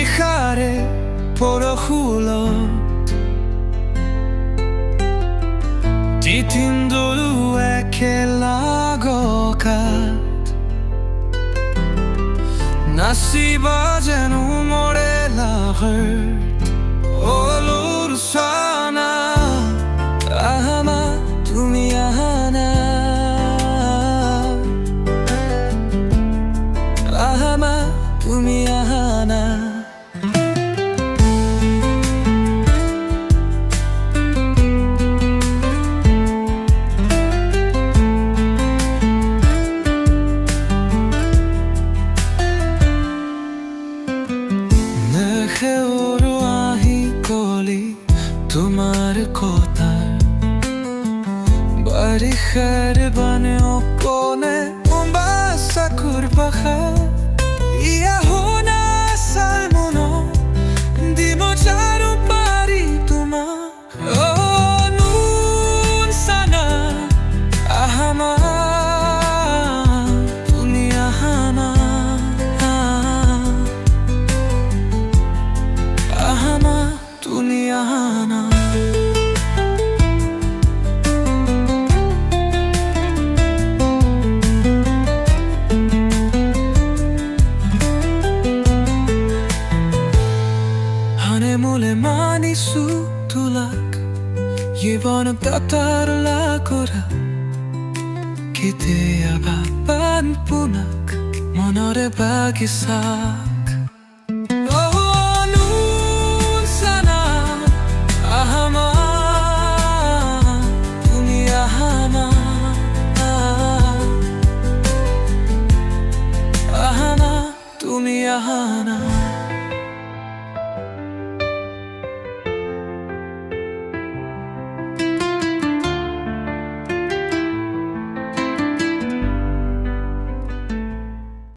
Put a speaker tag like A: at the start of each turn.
A: নিশাৰে পৰশুলত তিতিন দলো একেলাগকাত নাচিবা যেনো মৰে লাহৰ অলুৰ চানা আহামা তুমি আহানা আহামা তুমি আহানা নেখেওৰো আহি কলি তোমাৰ কথা বাৰিষাৰ বানে অকণে চাকুৰ পাখা ইয়া শুনা চাই মন দিব জানো পাৰি তোমাক নুন চানা আহামা তুমি আহানা আহামা তুমি আহানা মোলে মানিছো তোলাক জীৱনত তাতাৰলা কৰা কেতিয়াবা পান পোনাক মনৰে বাগিচাক নুন চানা আহামা তুমি আহানা আহামা তুমি আহানা